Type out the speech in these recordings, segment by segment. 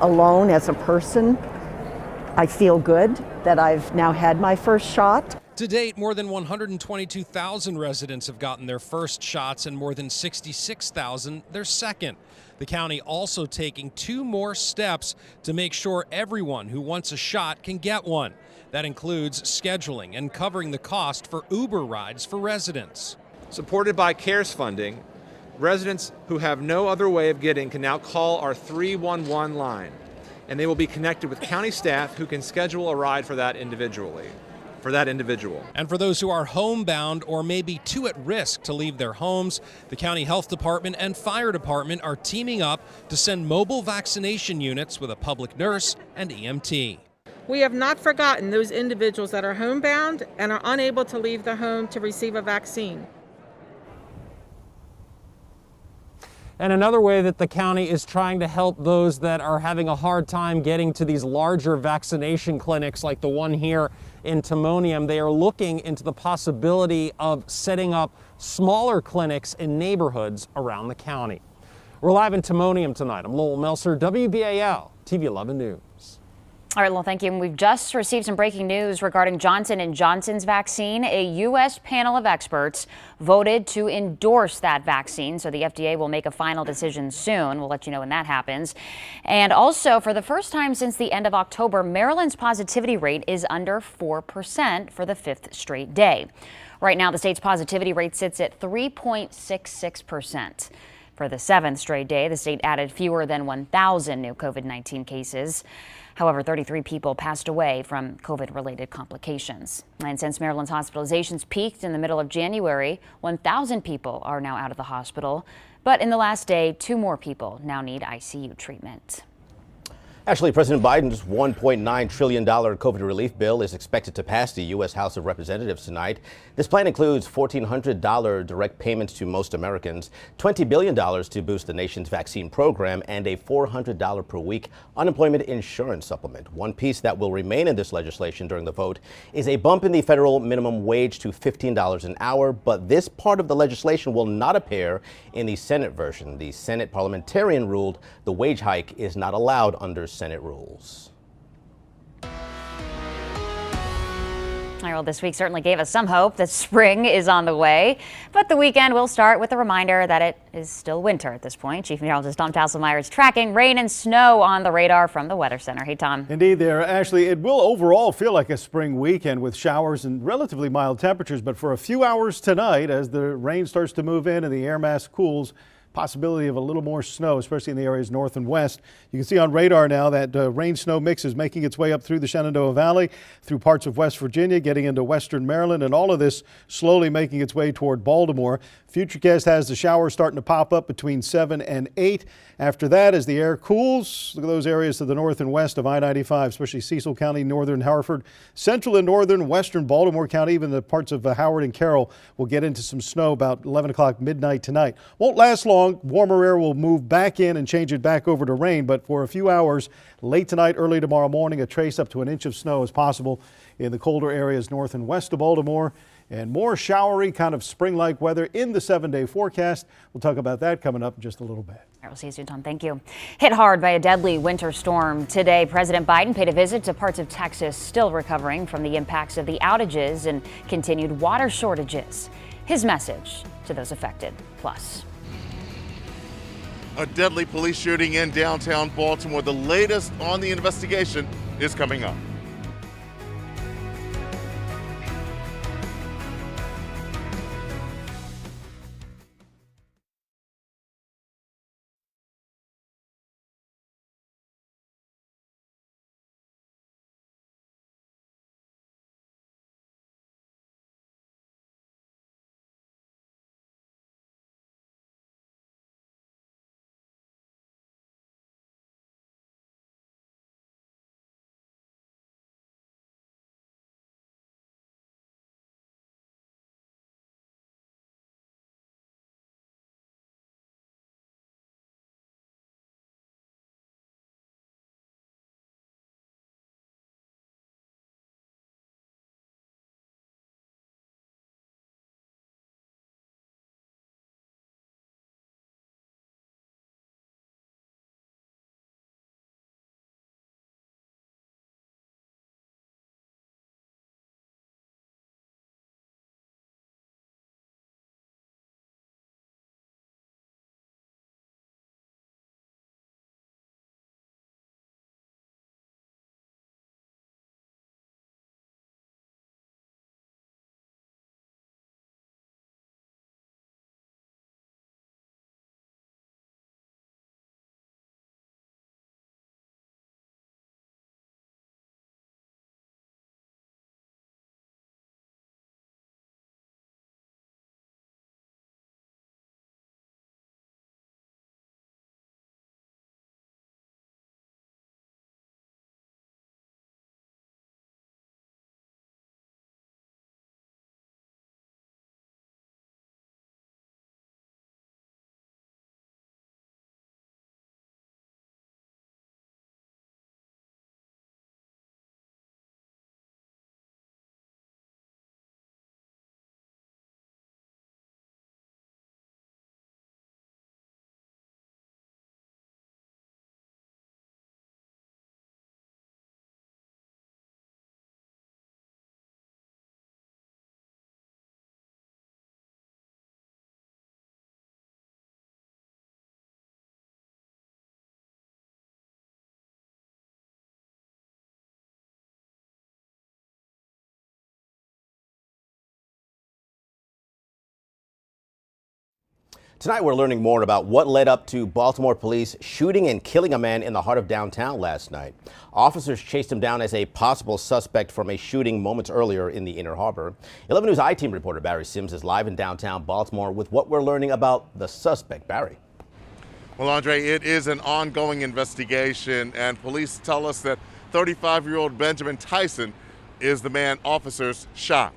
Alone as a person, I feel good that I've now had my first shot. To date, more than 122,000 residents have gotten their first shots and more than 66,000 their second. The county also taking 2 more steps to make sure everyone who wants a shot can get one. That includes scheduling and covering the cost for Uber rides for residents. Supported by CARES funding, residents who have no other way of getting can now call our 311 line, and they will be connected with county staff who can schedule a ride for that individual. And for those who are homebound or maybe too at risk to leave their homes, the county health department and fire department are teaming up to send mobile vaccination units with a public nurse and EMT. We have not forgotten those individuals that are homebound and are unable to leave the home to receive a vaccine. And another way that the county is trying to help those that are having a hard time getting to these larger vaccination clinics like the one here in Timonium, they are looking into the possibility of setting up smaller clinics in neighborhoods around the county. We're live in Timonium tonight. I'm Lowell Melser, WBAL TV 11 News. All right, well, thank you. And we've just received some breaking news regarding Johnson & Johnson's vaccine. A U.S. panel of experts voted to endorse that vaccine, so the FDA will make a final decision soon. We'll let you know when that happens. And also, for the first time since the end of October, Maryland's positivity rate is under 4% for the 5th straight day. Right now, the state's positivity rate sits at 3.66%. For the 7th straight day, the state added fewer than 1,000 new COVID-19 cases. However, 33 people passed away from COVID-related complications. And since Maryland's hospitalizations peaked in the middle of January, 1,000 people are now out of the hospital. But in the last day, 2 more people now need ICU treatment. Actually, President Biden's $1.9 trillion COVID relief bill is expected to pass the U.S. House of Representatives tonight. This plan includes $1,400 direct payments to most Americans, $20 billion to boost the nation's vaccine program, and a $400 per week unemployment insurance supplement. One piece that will remain in this legislation during the vote is a bump in the federal minimum wage to $15 an hour, but this part of the legislation will not appear in the Senate version. The Senate parliamentarian ruled the wage hike is not allowed under Senate rules. All right, well, this week certainly gave us some hope that spring is on the way, but the weekend will start with a reminder that it is still winter at this point. Chief Meteorologist Tom Tasselmayer is tracking rain and snow on the radar from the Weather Center. Hey, Tom. Indeed, there. Ashley, it will overall feel like a spring weekend with showers and relatively mild temperatures, but for a few hours tonight, as the rain starts to move in and the air mass cools, possibility of a little more snow, especially in the areas north and west. You can see on radar now that rain-snow mix is making its way up through the Shenandoah Valley, through parts of West Virginia, getting into western Maryland, and all of this slowly making its way toward Baltimore. Futurecast has the showers starting to pop up between 7 and 8. After that, as the air cools, look at those areas to the north and west of I-95, especially Cecil County, northern Harford, central and northern western Baltimore County, even the parts of Howard and Carroll will get into some snow about 11 o'clock midnight tonight. Won't last long. Warmer air will move back in and change it back over to rain, but for a few hours late tonight, early tomorrow morning, a trace up to an inch of snow is possible in the colder areas north and west of Baltimore, and more showery kind of spring-like weather in the 7-day forecast. We'll talk about that coming up in just a little bit. All right, we'll see you soon, Tom. Thank you. Hit hard by a deadly winter storm today, President Biden paid a visit to parts of Texas still recovering from the impacts of the outages and continued water shortages. His message to those affected. Plus, a deadly police shooting in downtown Baltimore. The latest on the investigation is coming up. Tonight we're learning more about what led up to Baltimore police shooting and killing a man in the heart of downtown last night. Officers chased him down as a possible suspect from a shooting moments earlier in the Inner Harbor. 11 News I-Team reporter Barry Sims is live in downtown Baltimore with what we're learning about the suspect. Barry. Well, Andre, it is an ongoing investigation, and police tell us that 35-year-old Benjamin Tyson is the man officers shot.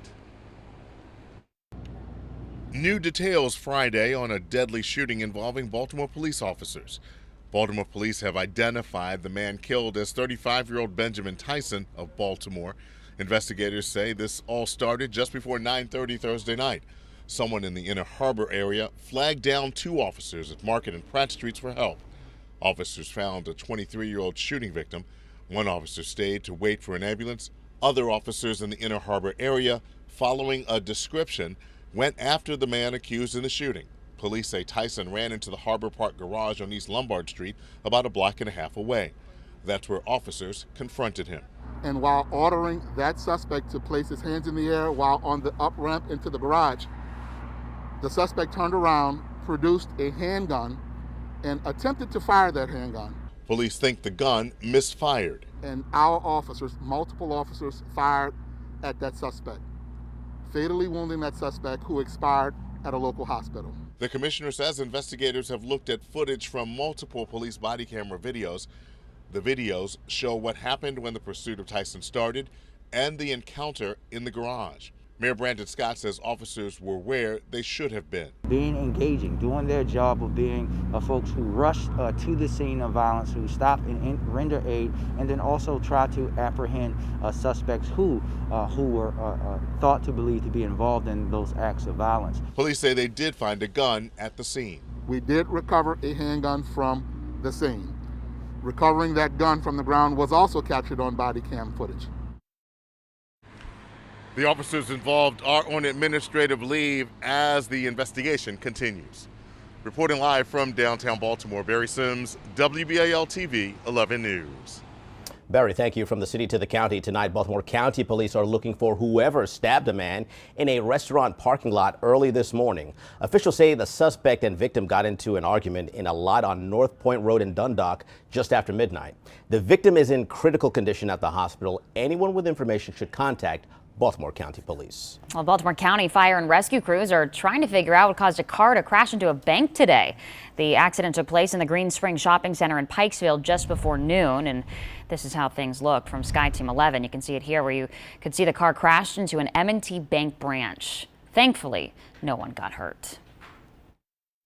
New details Friday on a deadly shooting involving Baltimore police officers. Baltimore police have identified the man killed as 35-year-old Benjamin Tyson of Baltimore. Investigators say this all started just before 9:30 Thursday night. Someone in the Inner Harbor area flagged down two officers at Market and Pratt Streets for help. Officers found a 23-year-old shooting victim. One officer stayed to wait for an ambulance. Other officers in the Inner Harbor area, following a description, went after the man accused in the shooting. Police say Tyson ran into the Harbor Park garage on East Lombard Street about a block and a half away. That's where officers confronted him. And while ordering that suspect to place his hands in the air while on the up ramp into the garage, the suspect turned around, produced a handgun, and attempted to fire that handgun. Police think the gun misfired. And our officers, multiple officers, fired at that suspect, fatally wounding that suspect, who expired at a local hospital. The commissioner says investigators have looked at footage from multiple police body camera videos. The videos show what happened when the pursuit of Tyson started and the encounter in the garage. Mayor Brandon Scott says officers were where they should have been. Being engaging, doing their job of being folks who rush to the scene of violence, who stop and render aid, and then also try to apprehend suspects who were thought to believe to be involved in those acts of violence. Police say they did find a gun at the scene. We did recover a handgun from the scene. Recovering that gun from the ground was also captured on body cam footage. The officers involved are on administrative leave as the investigation continues. Reporting live from downtown Baltimore, Barry Sims, WBAL-TV 11 News. Barry, thank you. From the city to the county tonight, Baltimore County Police are looking for whoever stabbed a man in a restaurant parking lot early this morning. Officials say the suspect and victim got into an argument in a lot on North Point Road in Dundalk just after midnight. The victim is in critical condition at the hospital. Anyone with information should contact Baltimore County Police. Well, Baltimore County fire and rescue crews are trying to figure out what caused a car to crash into a bank today. The accident took place in the Green Spring Shopping Center in Pikesville just before noon, and this is how things look from Sky Team 11. You can see it here, where you could see the car crashed into an M&T Bank branch. Thankfully, no one got hurt.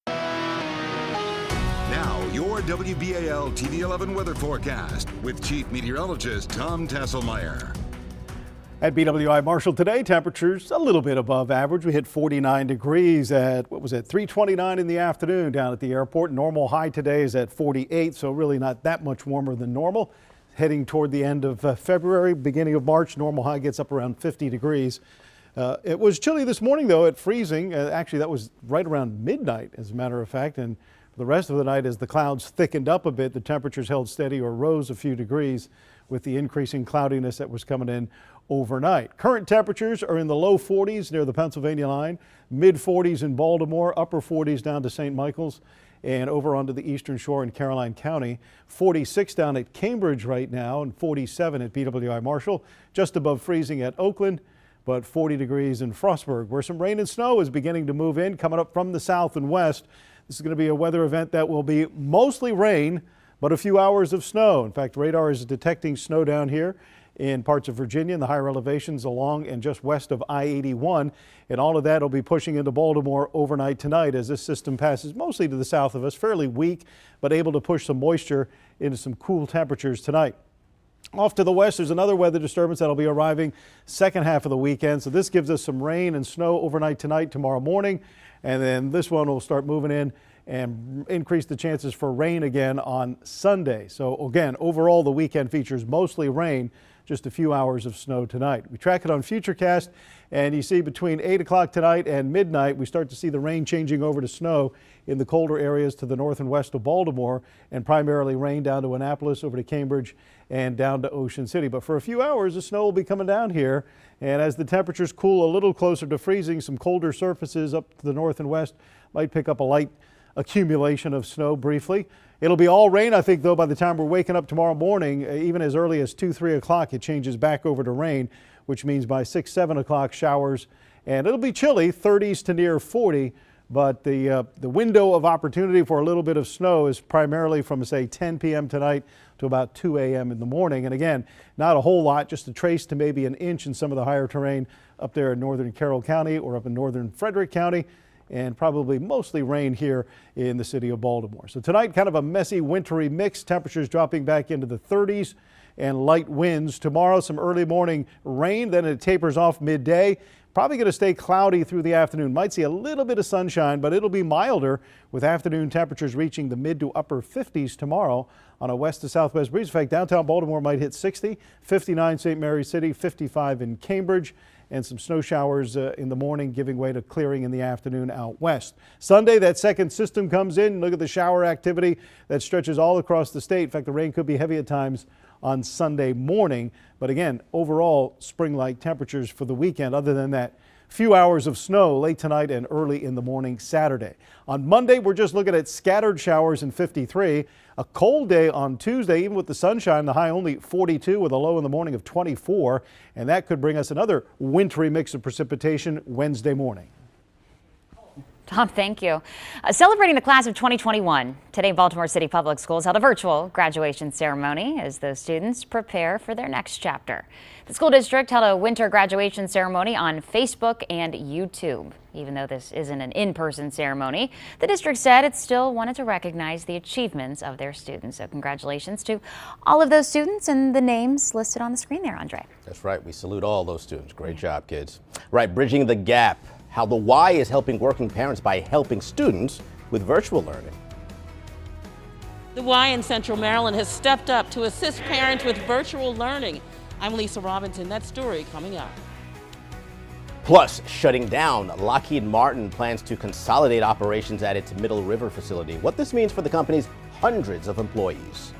Now, your WBAL TV 11 weather forecast with Chief Meteorologist Tom Tasselmeyer. At BWI Marshall today, temperatures a little bit above average. We hit 49 degrees at, 3:29 in the afternoon down at the airport. Normal high today is at 48, so really not that much warmer than normal. Heading toward the end of February, beginning of March, normal high gets up around 50 degrees. It was chilly this morning, though, at freezing. Actually, that was right around midnight, as a matter of fact. And for the rest of the night, as the clouds thickened up a bit, the temperatures held steady or rose a few degrees with the increasing cloudiness that was coming in overnight. Current temperatures are in the low 40s near the Pennsylvania line, mid 40s in Baltimore, upper 40s down to St. Michael's, and over onto the eastern shore in Caroline County. 46 down at Cambridge right now, and 47 at BWI Marshall, just above freezing at Oakland, but 40 degrees in Frostburg, where some rain and snow is beginning to move in, coming up from the south and west. This is going to be a weather event that will be mostly rain, but a few hours of snow. In fact, radar is detecting snow down here in parts of Virginia and the higher elevations along and just west of I-81. And all of that will be pushing into Baltimore overnight tonight as this system passes mostly to the south of us, fairly weak, but able to push some moisture into some cool temperatures tonight. Off to the west, there's another weather disturbance that'll be arriving second half of the weekend. So this gives us some rain and snow overnight tonight, tomorrow morning. And then this one will start moving in and increase the chances for rain again on Sunday. So again, overall, the weekend features mostly rain, just a few hours of snow tonight. We track it on Futurecast, and you see between 8 o'clock tonight and midnight, we start to see the rain changing over to snow in the colder areas to the north and west of Baltimore, and primarily rain down to Annapolis, over to Cambridge, and down to Ocean City. But for a few hours, the snow will be coming down here, and as the temperatures cool a little closer to freezing, some colder surfaces up to the north and west might pick up a light accumulation of snow briefly. It'll be all rain, I think, though, by the time we're waking up tomorrow morning. Even as early as 2, 3 o'clock, it changes back over to rain, which means by 6, 7 o'clock, showers. And it'll be chilly, 30s to near 40. But the window of opportunity for a little bit of snow is primarily from, say, 10 p.m. tonight to about 2 a.m. in the morning. And again, not a whole lot, just a trace to maybe an inch in some of the higher terrain up there in northern Carroll County or up in northern Frederick County, and probably mostly rain here in the city of Baltimore. So tonight, kind of a messy, wintry mix. Temperatures dropping back into the 30s and light winds. Tomorrow, some early morning rain, then it tapers off midday. Probably going to stay cloudy through the afternoon. Might see a little bit of sunshine, but it'll be milder with afternoon temperatures reaching the mid to upper 50s tomorrow on a west to southwest breeze. In fact, downtown Baltimore might hit 60, 59 St. Mary's City, 55 in Cambridge, and some snow showers in the morning, giving way to clearing in the afternoon out west. Sunday, that second system comes in. Look at the shower activity that stretches all across the state. In fact, the rain could be heavy at times on Sunday morning. But again, overall spring-like temperatures for the weekend, other than that few hours of snow late tonight and early in the morning Saturday. On Monday, we're just looking at scattered showers in 53. A cold day on Tuesday, even with the sunshine, the high only 42 with a low in the morning of 24. And that could bring us another wintry mix of precipitation Wednesday morning. Tom, thank you. Celebrating the class of 2021, today Baltimore City Public Schools held a virtual graduation ceremony as those students prepare for their next chapter. The school district held a winter graduation ceremony on Facebook and YouTube. Even though this isn't an in-person ceremony, the district said it still wanted to recognize the achievements of their students. So congratulations to all of those students and the names listed on the screen there, Andre. That's right. We salute all those students. Great job, kids. Right, bridging the gap. How the Y is helping working parents by helping students with virtual learning. The Y in Central Maryland has stepped up to assist parents with virtual learning. I'm Lisa Robinson. That story coming up. Plus, shutting down. Lockheed Martin plans to consolidate operations at its Middle River facility. What this means for the company's hundreds of employees.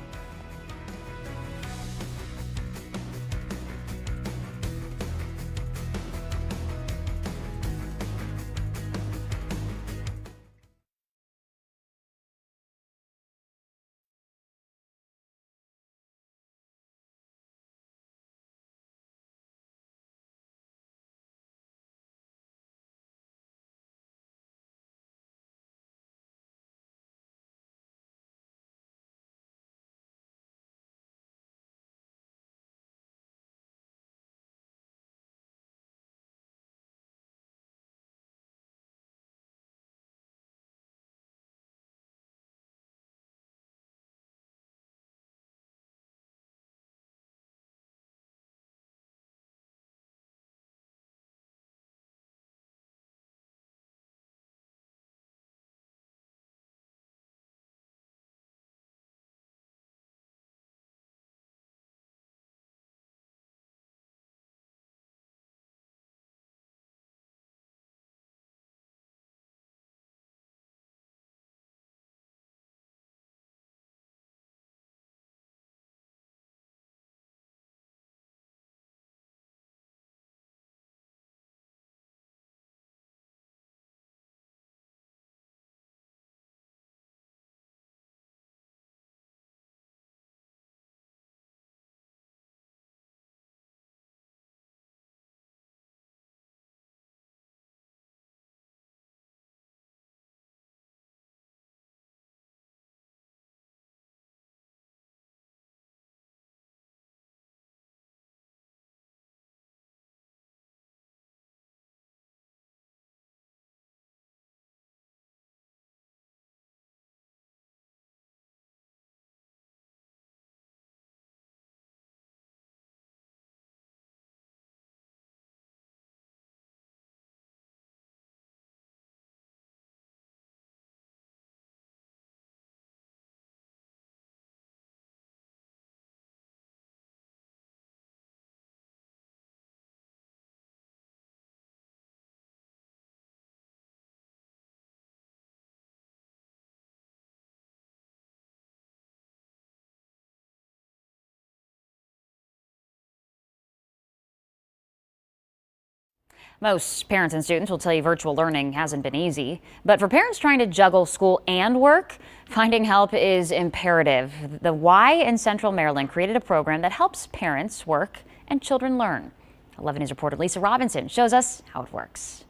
Most parents and students will tell you virtual learning hasn't been easy, but for parents trying to juggle school and work, finding help is imperative. The Y in Central Maryland created a program that helps parents work and children learn. 11 News reporter Lisa Robinson shows us how it works.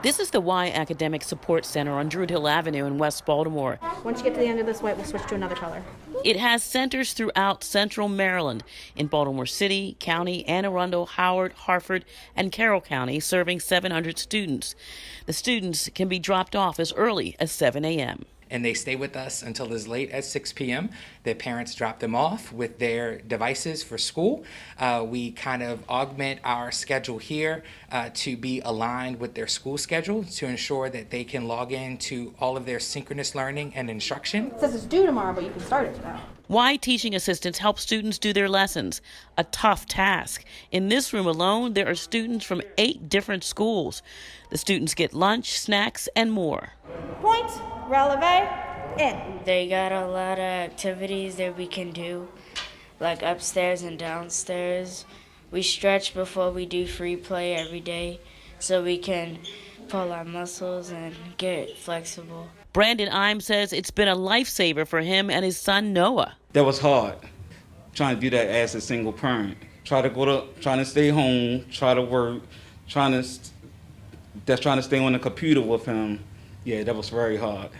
This is the Y Academic Support Center on Druid Hill Avenue in West Baltimore. Once you get to the end of this white, we'll switch to another color. It has centers throughout Central Maryland, in Baltimore City, County, Anne Arundel, Howard, Harford, and Carroll County, serving 700 students. The students can be dropped off as early as 7 a.m. And they stay with us until as late as 6 p.m. Their parents drop them off with their devices for school. We kind of augment our schedule here to be aligned with their school schedule to ensure that they can log in to all of their synchronous learning and instruction. It says it's due tomorrow, but you can start it today. Y teaching assistants help students do their lessons, a tough task. In this room alone, there are students from 8 different schools. The students get lunch, snacks, and more. Point, releve, in. They got a lot of activities that we can do, like upstairs and downstairs. We stretch before we do free play every day so we can pull our muscles and get flexible. Brandon Imes says it's been a lifesaver for him and his son Noah. That was hard, trying to do that as a single parent. Trying to stay home, try to work, trying to stay on the computer with him. Yeah, that was very hard.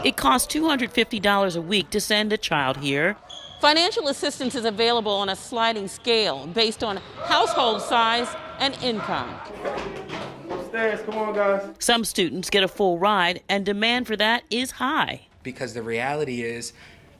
It costs $250 a week to send a child here. Financial assistance is available on a sliding scale based on household size and income. Upstairs, come on, guys. Some students get a full ride, and demand for that is high. Because the reality is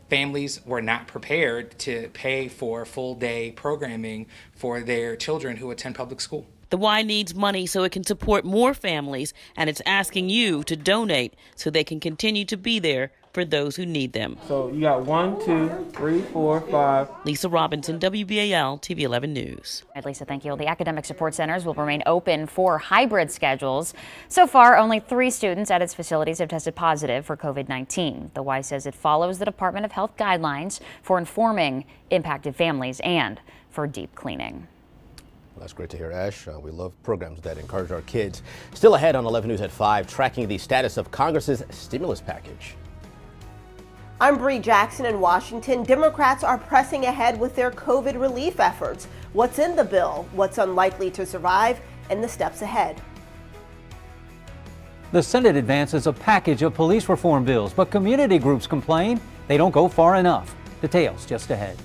families were not prepared to pay for full day programming for their children who attend public school. The Y needs money so it can support more families, and it's asking you to donate so they can continue to be there for those who need them. So you got 1, 2, 3, 4, 5. Lisa Robinson, WBAL TV 11 News. All right, Lisa, thank you. The academic support centers will remain open for hybrid schedules. So far, only 3 students at its facilities have tested positive for COVID-19. The Y says it follows the Department of Health guidelines for informing impacted families and for deep cleaning. Well, that's great to hear, Ash. We love programs that encourage our kids. Still ahead on 11 News at 5, tracking the status of Congress's stimulus package. I'm Bree Jackson in Washington. Democrats are pressing ahead with their COVID relief efforts. What's in the bill, what's unlikely to survive, and the steps ahead. The Senate advances a package of police reform bills, but community groups complain they don't go far enough. Details just ahead.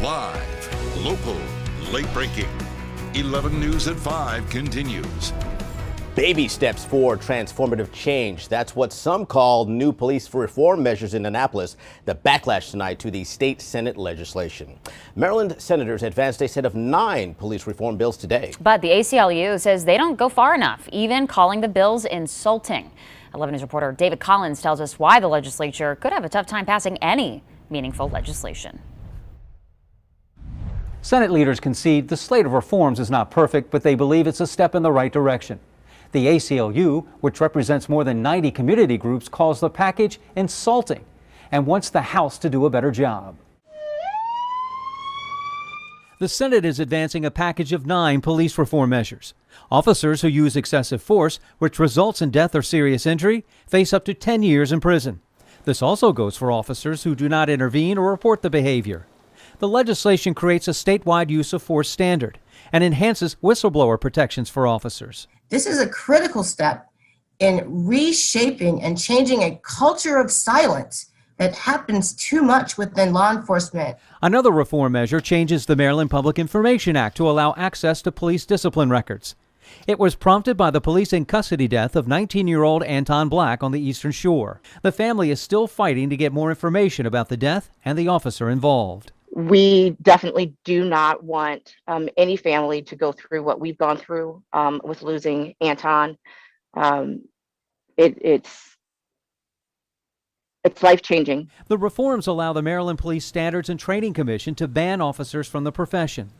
Live, local, late breaking. 11 News at 5 continues. Baby steps for transformative change. That's what some call new police reform measures in Annapolis. The backlash tonight to the state Senate legislation. Maryland senators advanced a set of 9 police reform bills today. But the ACLU says they don't go far enough, even calling the bills insulting. 11 News reporter David Collins tells us why the legislature could have a tough time passing any meaningful legislation. Senate leaders concede the slate of reforms is not perfect, but they believe it's a step in the right direction. The ACLU, which represents more than 90 community groups, calls the package insulting and wants the House to do a better job. The Senate is advancing a package of 9 police reform measures. Officers who use excessive force, which results in death or serious injury, face up to 10 years in prison. This also goes for officers who do not intervene or report the behavior. The legislation creates a statewide use of force standard and enhances whistleblower protections for officers. This is a critical step in reshaping and changing a culture of silence that happens too much within law enforcement. Another reform measure changes the Maryland Public Information Act to allow access to police discipline records. It was prompted by the police in custody death of 19-year-old Anton Black on the Eastern Shore. The family is still fighting to get more information about the death and the officer involved. We definitely do not want any family to go through what we've gone through with losing Anton. It's life-changing. The reforms allow the Maryland Police Standards and Training Commission to ban officers from the profession.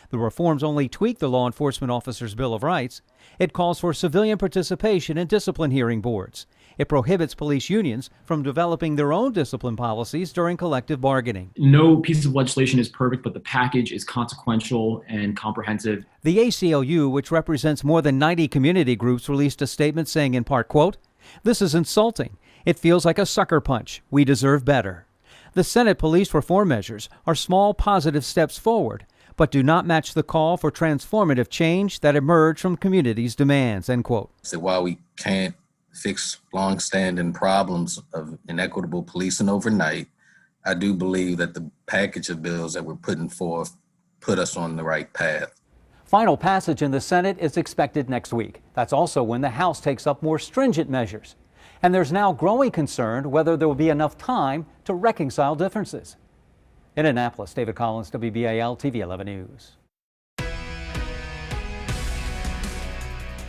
The reforms only tweak the Law Enforcement Officers' Bill of Rights. It calls for civilian participation in discipline hearing boards. It prohibits police unions from developing their own discipline policies during collective bargaining. No piece of legislation is perfect, but the package is consequential and comprehensive. The ACLU, which represents more than 90 community groups, released a statement saying in part, quote, "This is insulting. It feels like a sucker punch. We deserve better." The Senate police reform measures are small positive steps forward, but do not match the call for transformative change that emerged from communities' demands, end quote. So while we can't fix long-standing problems of inequitable policing overnight, I do believe that the package of bills that we're putting forth put us on the right path. Final passage in the Senate is expected next week. That's also when the House takes up more stringent measures. And there's now growing concern whether there will be enough time to reconcile differences. In Annapolis, David Collins, WBAL TV 11 News.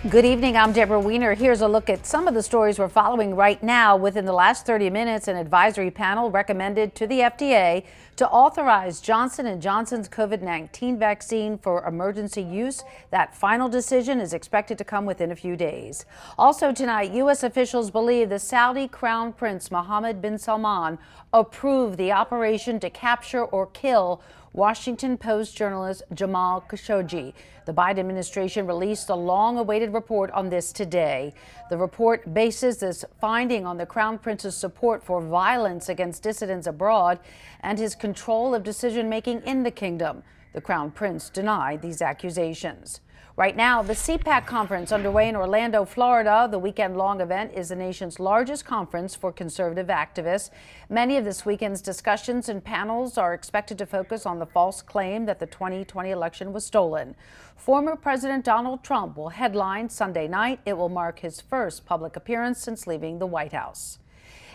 Good evening, I'm Deborah Weiner. Here's a look at some of the stories we're following right now. Within the last 30 minutes, an advisory panel recommended to the FDA to authorize Johnson & Johnson's COVID-19 vaccine for emergency use. That final decision is expected to come within a few days. Also tonight, U.S. officials believe the Saudi Crown Prince Mohammed bin Salman approved the operation to capture or kill Washington Post journalist Jamal Khashoggi. The Biden administration released a long-awaited report on this today. The report bases this finding on the Crown Prince's support for violence against dissidents abroad and his control of decision-making in the kingdom. The Crown Prince denied these accusations. Right now, the CPAC conference underway in Orlando, Florida. The weekend-long event is the nation's largest conference for conservative activists. Many of this weekend's discussions and panels are expected to focus on the false claim that the 2020 election was stolen. Former President Donald Trump will headline Sunday night. It will mark his first public appearance since leaving the White House.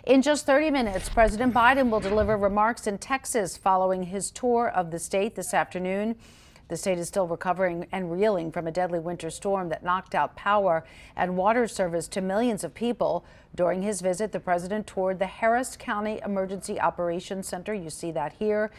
In just 30 minutes, President Biden will deliver remarks in Texas following his tour of the state this afternoon. The state is still recovering and reeling from a deadly winter storm that knocked out power and water service to millions of people. During his visit, the president toured the Harris County Emergency Operations Center. You see that here.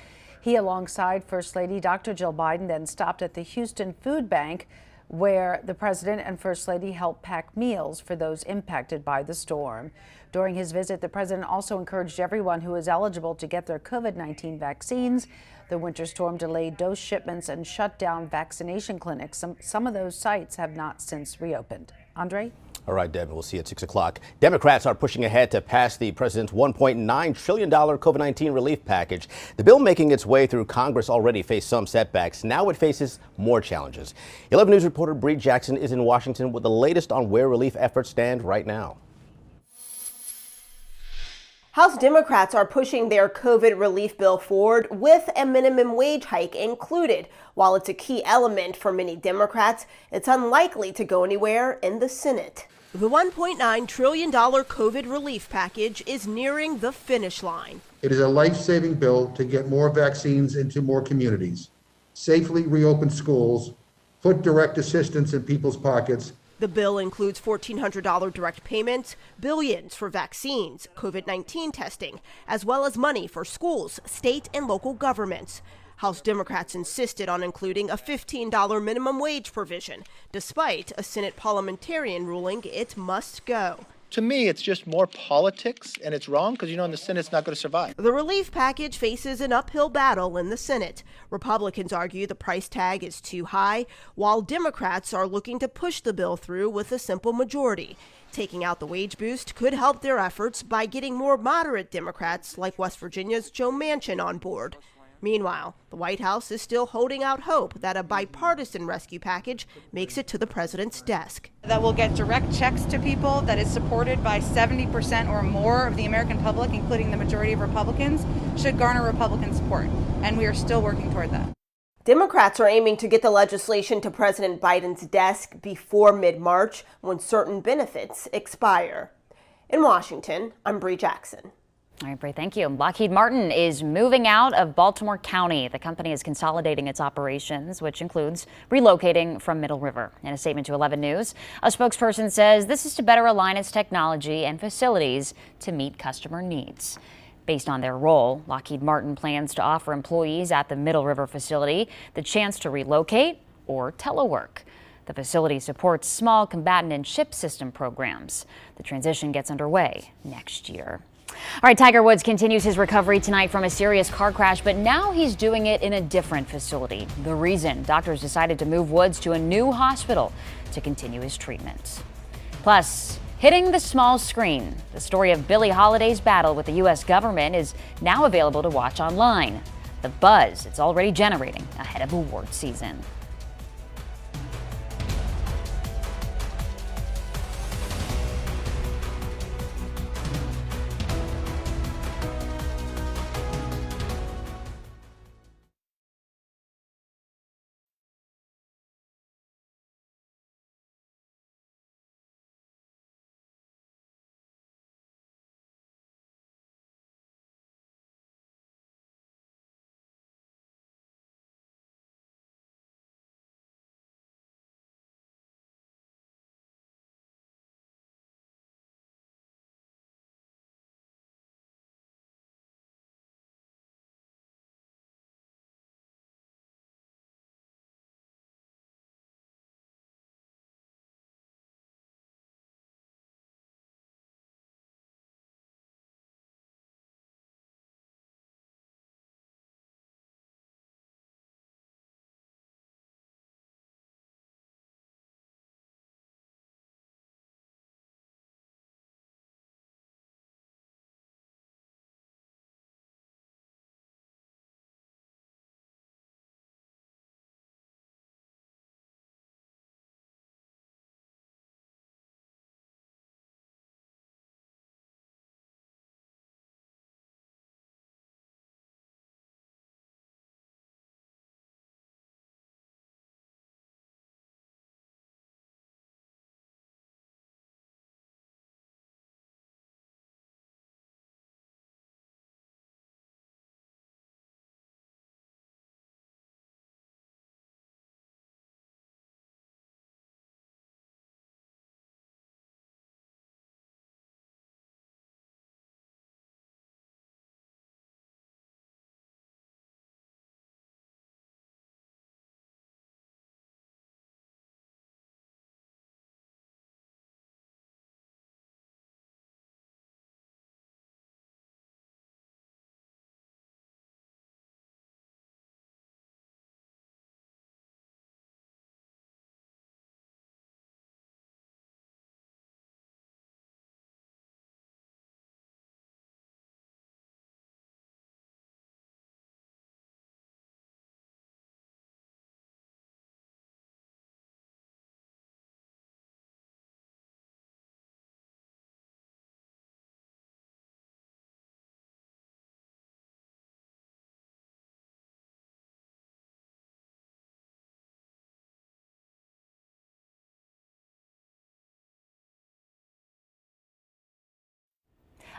He, alongside First Lady Dr. Jill Biden, then stopped at the Houston Food Bank, where the president and First Lady helped pack meals for those impacted by the storm. During his visit, the president also encouraged everyone who is eligible to get their COVID-19 vaccines. The winter storm delayed dose shipments and shut down vaccination clinics. Some of those sites have not since reopened. Andre? All right, Deb, we'll see you at 6 o'clock. Democrats are pushing ahead to pass the president's $1.9 trillion COVID-19 relief package. The bill making its way through Congress already faced some setbacks. Now it faces more challenges. 11 News reporter Bree Jackson is in Washington with the latest on where relief efforts stand right now. House Democrats are pushing their COVID relief bill forward with a minimum wage hike included. While it's a key element for many Democrats, it's unlikely to go anywhere in the Senate. The $1.9 trillion COVID relief package is nearing the finish line. It is a life-saving bill to get more vaccines into more communities, safely reopen schools, put direct assistance in people's pockets. The bill includes $1,400 direct payments, billions for vaccines, COVID-19 testing, as well as money for schools, state and local governments. House Democrats insisted on including a $15 minimum wage provision, despite a Senate parliamentarian ruling it must go. To me, it's just more politics, and it's wrong because, in the Senate, it's not going to survive. The relief package faces an uphill battle in the Senate. Republicans argue the price tag is too high, while Democrats are looking to push the bill through with a simple majority. Taking out the wage boost could help their efforts by getting more moderate Democrats like West Virginia's Joe Manchin on board. Meanwhile, the White House is still holding out hope that a bipartisan rescue package makes it to the president's desk. That will get direct checks to people, that is supported by 70% or more of the American public, including the majority of Republicans, should garner Republican support. And we are still working toward that. Democrats are aiming to get the legislation to President Biden's desk before mid-March, when certain benefits expire. In Washington, I'm Bree Jackson. All right, Bree, thank you. Lockheed Martin is moving out of Baltimore County. The company is consolidating its operations, which includes relocating from Middle River. In a statement to 11 News, a spokesperson says this is to better align its technology and facilities to meet customer needs. Based on their role, Lockheed Martin plans to offer employees at the Middle River facility the chance to relocate or telework. The facility supports small combatant and ship system programs. The transition gets underway next year. All right, Tiger Woods continues his recovery tonight from a serious car crash, but now he's doing it in a different facility. The reason? Doctors decided to move Woods to a new hospital to continue his treatment. Plus, hitting the small screen, the story of Billie Holiday's battle with the U.S. government is now available to watch online. The buzz it's already generating ahead of award season.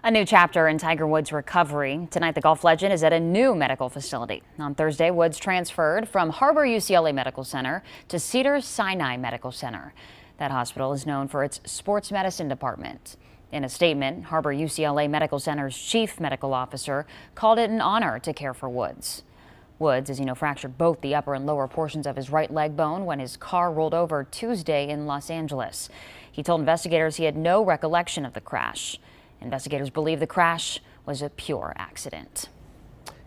A new chapter in Tiger Woods' recovery. Tonight, the golf legend is at a new medical facility. On Thursday, Woods transferred from Harbor UCLA Medical Center to Cedars-Sinai Medical Center. That hospital is known for its sports medicine department. In a statement, Harbor UCLA Medical Center's chief medical officer called it an honor to care for Woods. Woods, as you know, fractured both the upper and lower portions of his right leg bone when his car rolled over Tuesday in Los Angeles. He told investigators he had no recollection of the crash. Investigators believe the crash was a pure accident.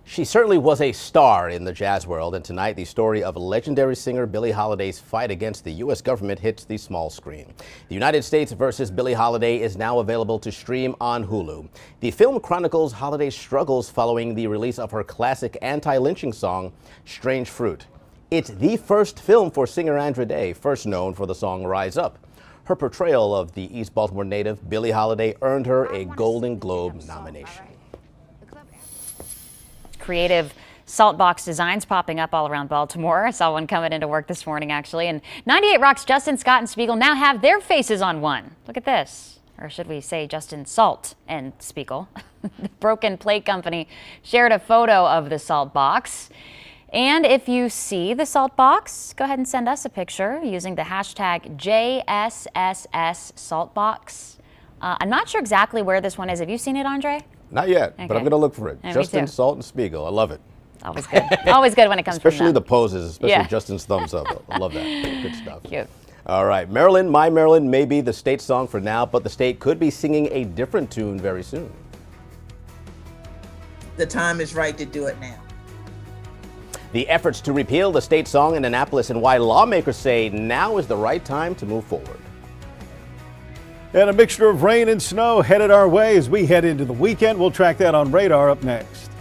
She certainly was a star in the jazz world, and tonight the story of legendary singer Billie Holiday's fight against the U.S. government hits the small screen. The United States versus Billie Holiday is now available to stream on Hulu. The film chronicles Holiday's struggles following the release of her classic anti-lynching song, Strange Fruit. It's the first film for singer Andra Day, first known for the song Rise Up. Her portrayal of the East Baltimore native Billie Holiday earned her a Golden Globe nomination. Creative salt box designs popping up all around Baltimore. I saw one coming into work this morning, actually. And 98 Rock's Justin Scott and Spiegel now have their faces on one. Look at this. Or should we say Justin Salt and Spiegel. The Broken Plate Company shared a photo of the salt box. And if you see the salt box, go ahead and send us a picture using the hashtag JSSS_saltbox. I'm not sure exactly where this one is. Have you seen it, Andre? Not yet, Okay. but I'm going to look for it. Yeah, me Justin too. Salt and Spiegel. I love it. Always good. Always good when it comes Especially from them. the poses, especially Yeah. Justin's thumbs up. I love that. Good stuff. Cute. All right, Maryland, My Maryland may be the state song for now, but the state could be singing a different tune very soon. The time is right to do it now. The efforts to repeal the state song in Annapolis and why lawmakers say now is the right time to move forward. And a mixture of rain and snow headed our way as we head into the weekend. We'll track that on Radar up next.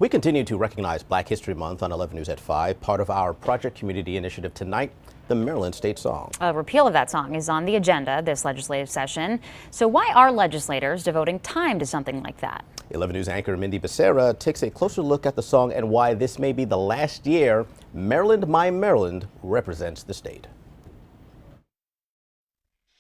We continue to recognize Black History Month on 11 News at 5, part of our Project Community Initiative tonight, the Maryland State Song. A repeal of that song is on the agenda this legislative session. So why are legislators devoting time to something like that? 11 News anchor Mindy Becerra takes a closer look at the song and why this may be the last year Maryland, My Maryland represents the state.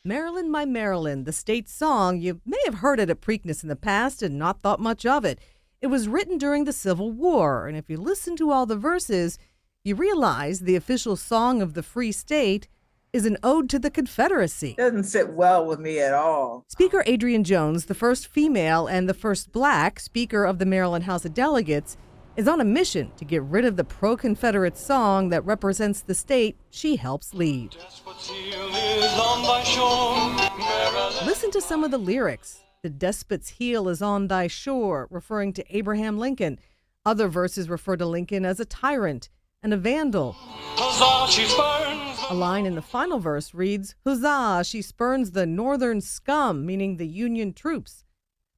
Maryland, My Maryland, the state song. You may have heard it at Preakness in the past and not thought much of it. It was written during the Civil War, and if you listen to all the verses, you realize the official song of the Free State is an ode to the Confederacy. Doesn't sit well with me at all. Speaker Adrienne Jones, the first female and the first black Speaker of the Maryland House of Delegates, is on a mission to get rid of the pro-Confederate song that represents the state she helps lead. Listen to some of the lyrics. The despot's heel is on thy shore, referring to Abraham Lincoln. Other verses refer to Lincoln as a tyrant and a vandal. A line in the final verse reads, "Huzzah, she spurns the northern scum," meaning the Union troops.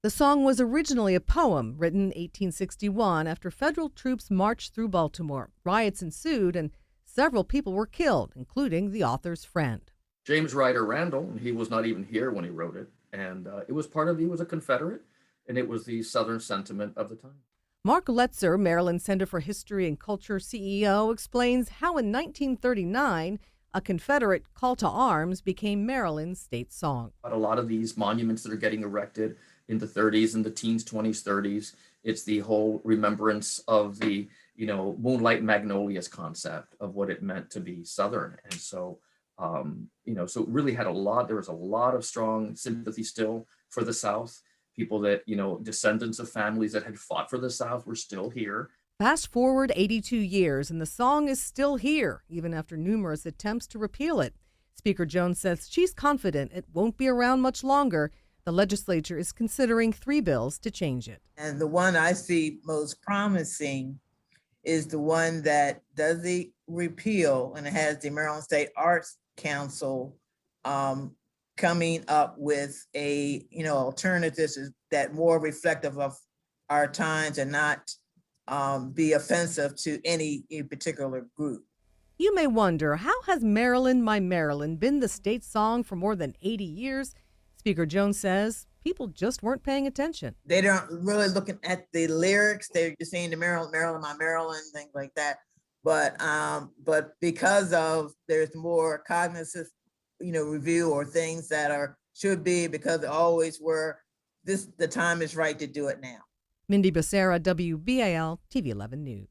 The song was originally a poem written in 1861 after federal troops marched through Baltimore. Riots ensued and several people were killed, including the author's friend. James Ryder Randall, he was not even here when he wrote it, and he was a Confederate, and it was the Southern sentiment of the time. Mark Letzer, Maryland Center for History and Culture CEO, explains how in 1939, a Confederate call to arms became Maryland's state song. But a lot of these monuments that are getting erected in the 30s and the teens, 20s, 30s, it's the whole remembrance of the, Moonlight Magnolias concept of what it meant to be Southern. And so, so it really had there was a lot of strong sympathy still for the South. People that, descendants of families that had fought for the South were still here. Fast forward 82 years, and the song is still here, even after numerous attempts to repeal it. Speaker Jones says she's confident it won't be around much longer. The legislature is considering 3 bills to change it. And the one I see most promising is the one that does the repeal, and it has the Maryland State Arts Council coming up with a alternatives that more reflective of our times and not be offensive to any particular group. You may wonder, how has Maryland, My Maryland been the state song for more than 80 years? Speaker Jones says people just weren't paying attention. They don't really looking at the lyrics. They're just saying the Maryland, Maryland, My Maryland, things like that. But because of there's more cognitive review or things that should be, because they always were, the time is right to do it now. Mindy Becerra, WBAL TV 11 News.